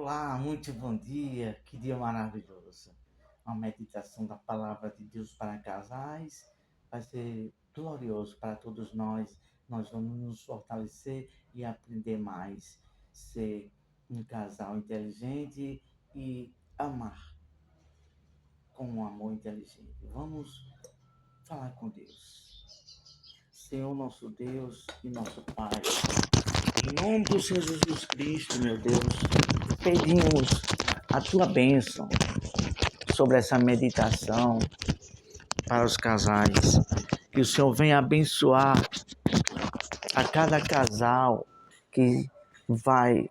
Olá, muito bom dia, que dia maravilhoso. Uma meditação da palavra de Deus para casais vai ser glorioso para todos nós. Nós vamos nos fortalecer e aprender mais, ser um casal inteligente e amar com um amor inteligente. Vamos falar com Deus. Senhor, nosso Deus e nosso Pai, em nome do Senhor Jesus Cristo, meu Deus, pedimos a tua bênção sobre essa meditação para os casais. Que o Senhor venha abençoar a cada casal que vai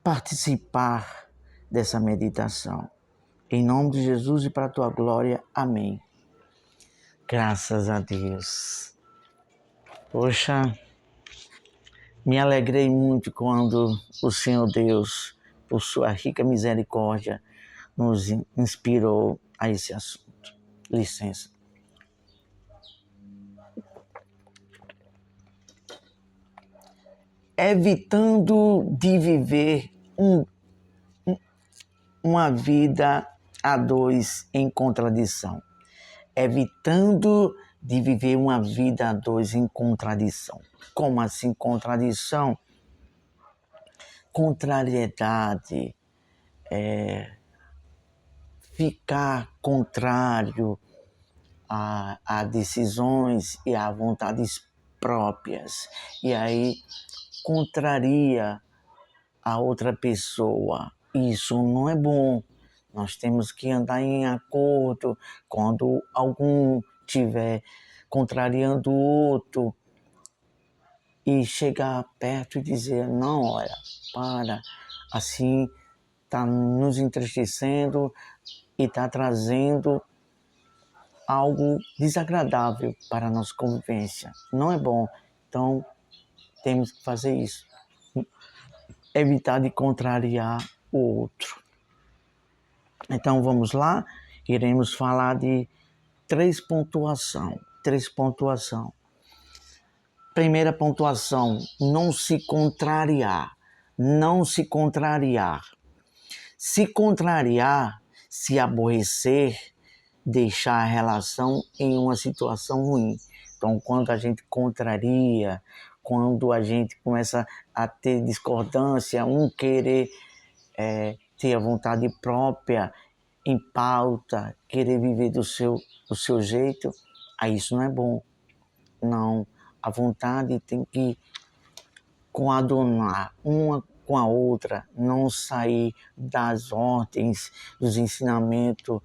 participar dessa meditação. Em nome de Jesus e para a tua glória. Amém. Graças a Deus. Poxa, me alegrei muito quando o Senhor Deus, por sua rica misericórdia, nos inspirou a esse assunto. Licença. Evitando de viver uma vida a dois em contradição. Evitando de viver uma vida a dois em contradição. Como assim contradição? Contrariedade, ficar contrário a decisões e a vontades próprias. E aí contraria a outra pessoa. Isso não é bom. Nós temos que andar em acordo. Quando algum estiver contrariando o outro e chegar perto e dizer, não, olha, para, assim está nos entristecendo e está trazendo algo desagradável para a nossa convivência. Não é bom. Então, temos que fazer isso. Evitar de contrariar o outro. Então, vamos lá. Iremos falar de três pontuações. Primeira pontuação, não se contrariar. Não se contrariar. Se contrariar, se aborrecer, deixar a relação em uma situação ruim. Então, quando a gente contraria, quando a gente começa a ter discordância, um querer ter a vontade própria em pauta, querer viver do seu jeito, aí isso não é bom. Não, a vontade tem que coadunar uma com a outra, não sair das ordens, dos ensinamentos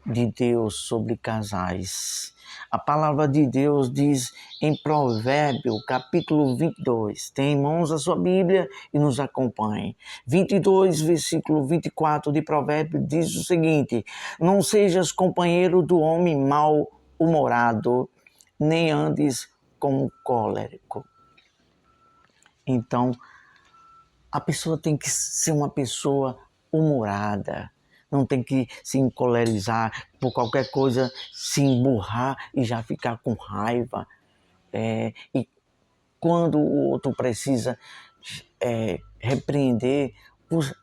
de Deus sobre casais. A palavra de Deus diz em Provérbio, capítulo 22. Tem em mãos a sua Bíblia e nos acompanhe. 22, versículo 24 de Provérbio diz o seguinte: não sejas companheiro do homem mal-humorado, nem andes com o cólerico. Então, a pessoa tem que ser uma pessoa humorada, não tem que se encolerizar por qualquer coisa, se emburrar e já ficar com raiva. E quando o outro precisa repreender,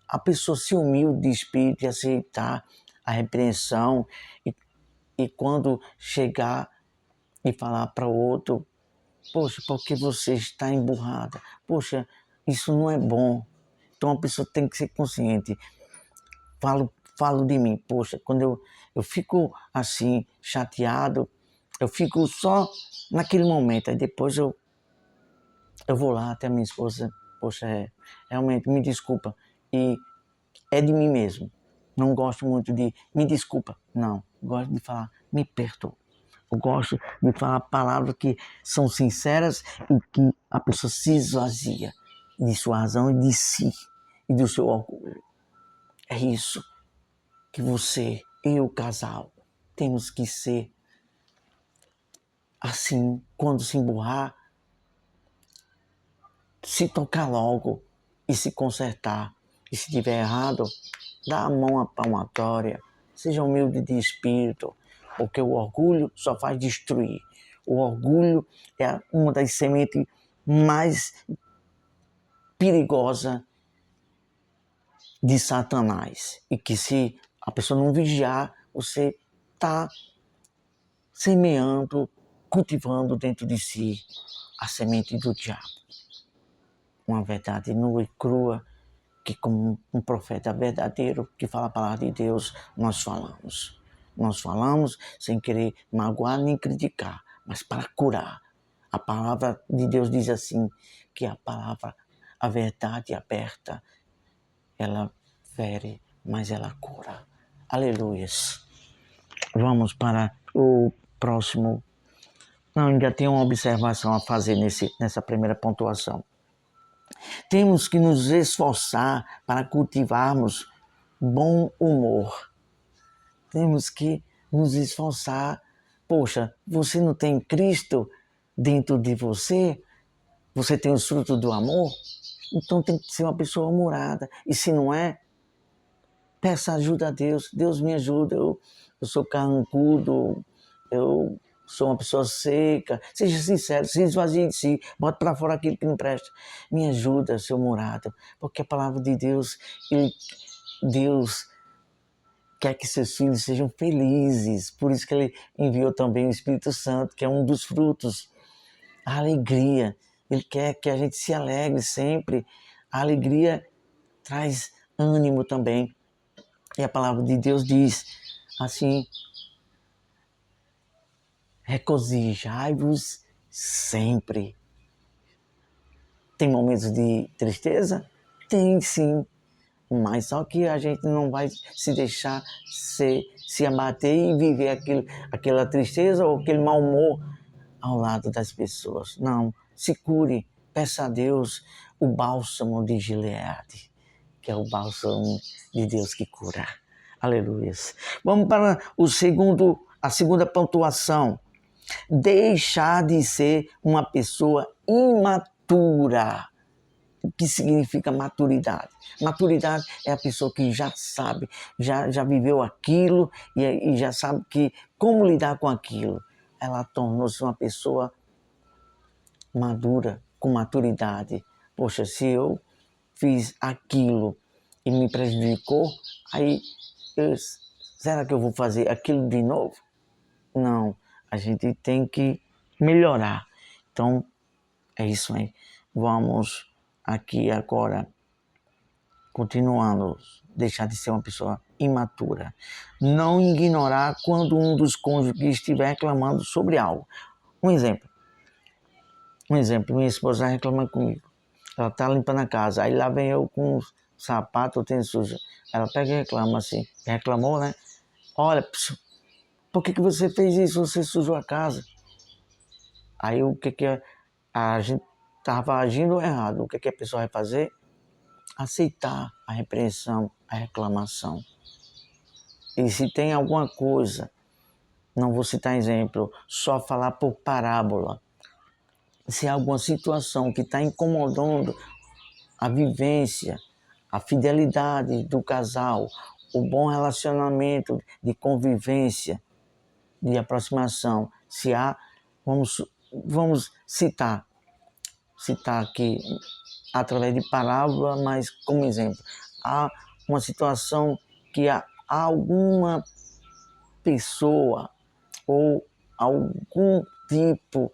a pessoa se humilde de espírito e aceitar a repreensão. E quando chegar e falar para o outro, poxa, porque você está emburrada? Poxa, isso não é bom. Então a pessoa tem que ser consciente. Falo de mim, poxa, quando eu fico assim, chateado, eu fico só naquele momento, aí depois eu vou lá até a minha esposa, poxa, realmente me desculpa, e é de mim mesmo. Não gosto muito de me desculpa, não, gosto de falar me perdoa. Eu gosto de falar palavras que são sinceras e que a pessoa se esvazia de sua razão e de si e do seu orgulho. É isso que você e o casal temos que ser assim. Quando se emburrar, se tocar logo e se consertar. E se tiver errado, dá a mão à palmatória. Seja humilde de espírito, porque o orgulho só faz destruir. O orgulho é uma das sementes mais perigosa de Satanás. E que se a pessoa não vigiar, você está semeando, cultivando dentro de si a semente do diabo. Uma verdade nua e crua, que como um profeta verdadeiro que fala a palavra de Deus, nós falamos. Nós falamos sem querer magoar nem criticar, mas para curar. A palavra de Deus diz assim, que a palavra, a verdade aberta, ela fere, mas ela cura. Aleluias. Vamos para o próximo. Não, ainda tem uma observação a fazer nessa primeira pontuação. Temos que nos esforçar para cultivarmos bom humor. Temos que nos esforçar. Poxa, você não tem Cristo dentro de você? Você tem os frutos do amor? Então tem que ser uma pessoa humorada. E se não é, peça ajuda a Deus. Deus me ajuda. Eu sou carrancudo. Eu sou uma pessoa seca. Seja sincero, se esvazie de si. Bota para fora aquilo que não presta. Me ajuda, seu humorado. Porque a palavra de Deus, Deus quer que seus filhos sejam felizes. Por isso que Ele enviou também o Espírito Santo, que é um dos frutos. A alegria. Ele quer que a gente se alegre sempre. A alegria traz ânimo também. E a palavra de Deus diz assim: regozijai-vos sempre. Tem momentos de tristeza? Tem sim. Mas só que a gente não vai se deixar se abater e viver aquela tristeza ou aquele mau humor ao lado das pessoas. Não, se cure, peça a Deus o bálsamo de Gileade, que é o bálsamo de Deus que cura. Aleluias. Vamos para a segunda pontuação. Deixar de ser uma pessoa imatura. O que significa maturidade? Maturidade é a pessoa que já sabe, já viveu aquilo e já sabe como lidar com aquilo. Ela tornou-se uma pessoa madura, com maturidade. Poxa, se eu fiz aquilo e me prejudicou, aí será que eu vou fazer aquilo de novo? Não, a gente tem que melhorar. Então, é isso aí. Vamos aqui agora, continuando, deixar de ser uma pessoa imatura. Não ignorar quando um dos cônjuges estiver reclamando sobre algo. Um exemplo, minha esposa reclama comigo. Ela está limpando a casa, aí lá vem eu com um sapato, o tênis sujo. Ela pega e reclama assim, reclamou, né? Olha, por que você fez isso? Você sujou a casa. Aí o que a gente estava agindo errado. O que a pessoa vai fazer? Aceitar a repreensão, a reclamação. E se tem alguma coisa, não vou citar exemplo, só falar por parábola. Se há alguma situação que está incomodando a vivência, a fidelidade do casal, o bom relacionamento de convivência, de aproximação, se há, vamos citar aqui através de parábola, mas como exemplo, há uma situação que há alguma pessoa ou algum tipo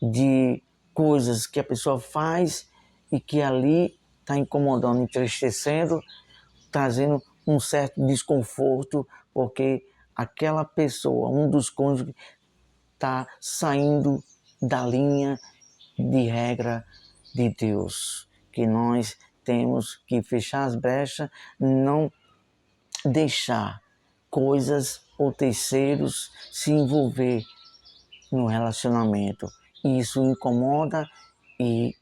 de coisas que a pessoa faz e que ali está incomodando, entristecendo, trazendo um certo desconforto, porque aquela pessoa, um dos cônjuges, está saindo da linha de regra de Deus, que nós temos que fechar as brechas, não deixar coisas ou terceiros se envolver no relacionamento. Isso incomoda e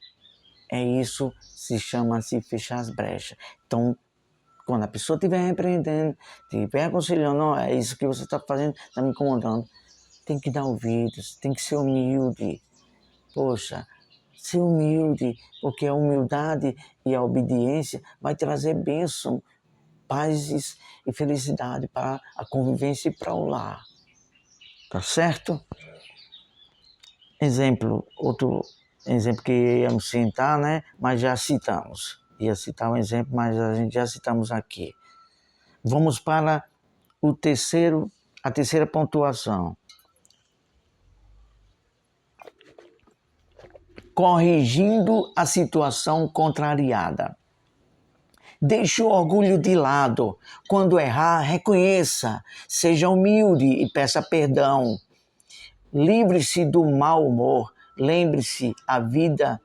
isso se chama-se fechar as brechas. Então, quando a pessoa estiver repreendendo, estiver aconselhando, oh, é isso que você está fazendo, está me incomodando, tem que dar ouvidos, tem que ser humilde. Poxa, ser humilde, porque a humildade e a obediência vai trazer bênção, paz e felicidade para a convivência e para o lar. Tá certo? Exemplo, outro exemplo que íamos citar, né? Mas já citamos. Ia citar um exemplo, mas a gente já citamos aqui. Vamos para a terceira pontuação. Corrigindo a situação contrariada. Deixe o orgulho de lado. Quando errar, reconheça. Seja humilde e peça perdão. Livre-se do mau humor. Lembre-se, a vida,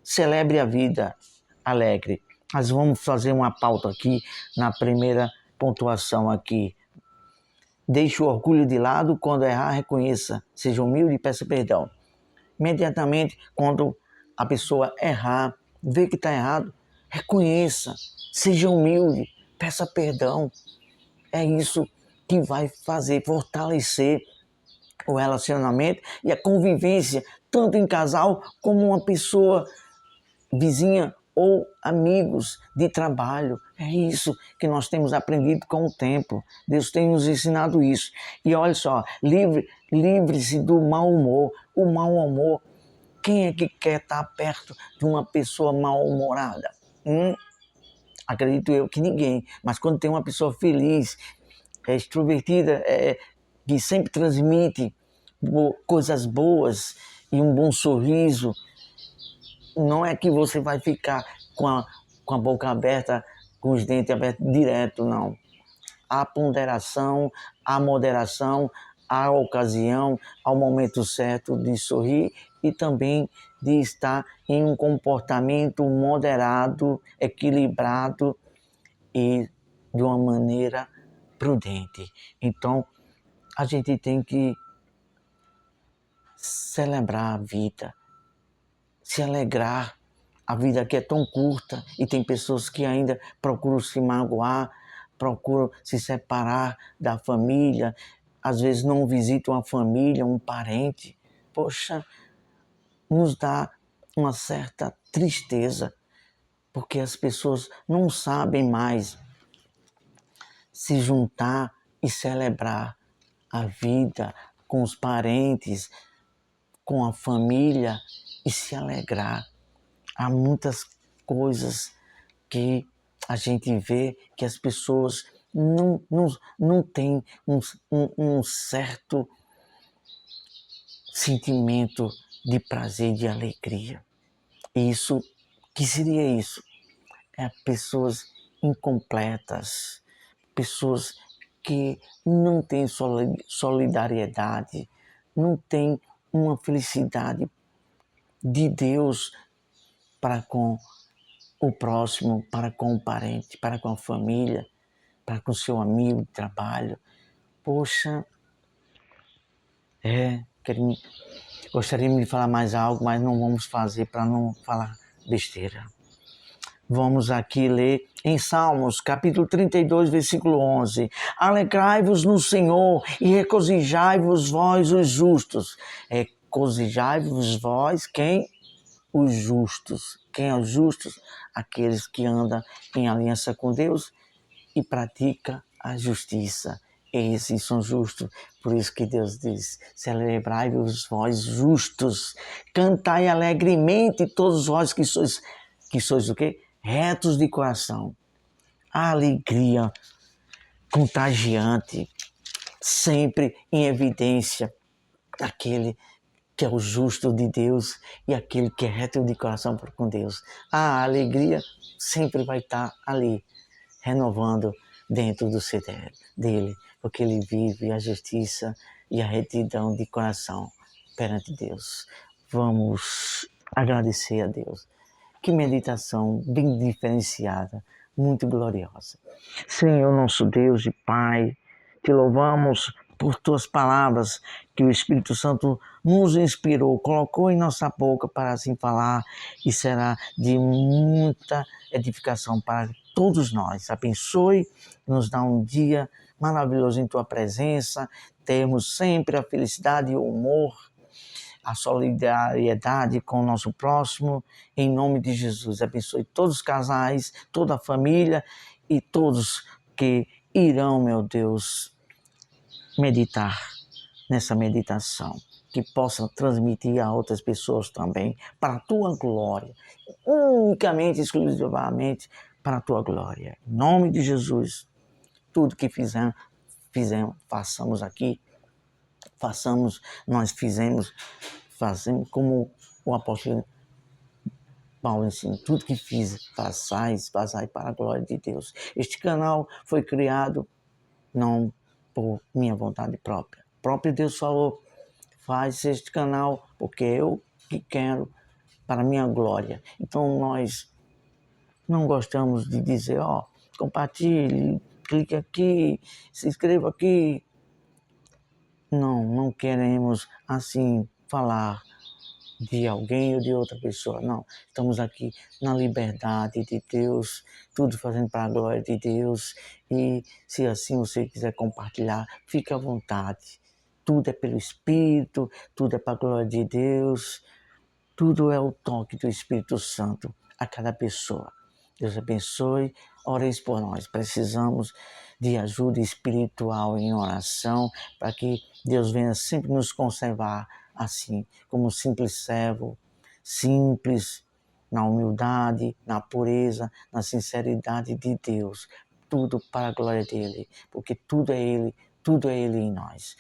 celebre a vida alegre. Mas vamos fazer uma pauta aqui na primeira pontuação aqui. Deixe o orgulho de lado. Quando errar, reconheça. Seja humilde e peça perdão. Imediatamente, quando a pessoa errar, vê que está errado, reconheça, seja humilde, peça perdão. É isso que vai fortalecer o relacionamento e a convivência, tanto em casal como uma pessoa vizinha ou amigos de trabalho. É isso que nós temos aprendido com o tempo. Deus tem nos ensinado isso. E olha só, livre-se do mau humor. O mau humor, quem é que quer estar perto de uma pessoa mal-humorada? Acredito eu que ninguém. Mas quando tem uma pessoa feliz, extrovertida, que sempre transmite coisas boas e um bom sorriso, não é que você vai ficar com a boca aberta, com os dentes abertos direto, não. Há ponderação, há moderação, há ocasião, há o momento certo de sorrir e também de estar em um comportamento moderado, equilibrado e de uma maneira prudente. Então, a gente tem que celebrar a vida, se alegrar. A vida aqui é tão curta e tem pessoas que ainda procuram se magoar, procuram se separar da família, às vezes não visitam a família, um parente. Poxa, nos dá uma certa tristeza, porque as pessoas não sabem mais se juntar e celebrar a vida com os parentes, com a família e se alegrar. Há muitas coisas que a gente vê que as pessoas não têm um certo sentimento de prazer, de alegria. Isso, que seria isso? É pessoas incompletas, pessoas que não têm solidariedade, não têm uma felicidade de Deus para com o próximo, para com o parente, para com a família, para com o seu amigo de trabalho. Poxa, gostaríamos de falar mais algo, mas não vamos fazer para não falar besteira. Vamos aqui ler em Salmos, capítulo 32, versículo 11. Alegrai-vos no Senhor e regozijai-vos vós os justos. Regozijai-vos vós, quem? Os justos. Quem é os justos? Aqueles que andam em aliança com Deus e praticam a justiça. Esses são justos. Por isso que Deus diz, celebrai-vos vós justos. Cantai alegremente todos vós que sois o quê? Retos de coração. A alegria contagiante, sempre em evidência, aquele que é o justo de Deus e aquele que é reto de coração com Deus. A alegria sempre vai estar ali, renovando dentro do ser dele, porque ele vive a justiça e a retidão de coração perante Deus. Vamos agradecer a Deus. Que meditação bem diferenciada, muito gloriosa. Senhor nosso Deus e Pai, te louvamos por tuas palavras que o Espírito Santo nos inspirou, colocou em nossa boca para assim falar e será de muita edificação para todos nós. Abençoe, nos dá um dia maravilhoso em tua presença, termos sempre a felicidade e o humor, a solidariedade com o nosso próximo, em nome de Jesus. Abençoe todos os casais, toda a família e todos que irão, meu Deus, meditar nessa meditação. que possa transmitir a outras pessoas também, para a tua glória, unicamente, exclusivamente para a tua glória. Em nome de Jesus, tudo que fizemos, façamos aqui, fazemos como o apóstolo Paulo ensina, tudo que façais para a glória de Deus. Este canal foi criado não por minha vontade própria. O próprio Deus falou, faz este canal porque eu que quero para a minha glória. Então nós não gostamos de dizer, compartilhe, clique aqui, se inscreva aqui. Não queremos assim falar de alguém ou de outra pessoa, não. Estamos aqui na liberdade de Deus, tudo fazendo para a glória de Deus, e se assim você quiser compartilhar, fique à vontade. Tudo é pelo Espírito, tudo é para a glória de Deus, tudo é o toque do Espírito Santo a cada pessoa. Deus abençoe, oreis por nós. Precisamos de ajuda espiritual em oração para que Deus venha sempre nos conservar assim, como simples servo, simples na humildade, na pureza, na sinceridade de Deus. Tudo para a glória dele, porque tudo é Ele em nós.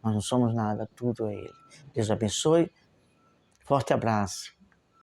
Nós não somos nada, tudo é Ele. Deus abençoe. Forte abraço.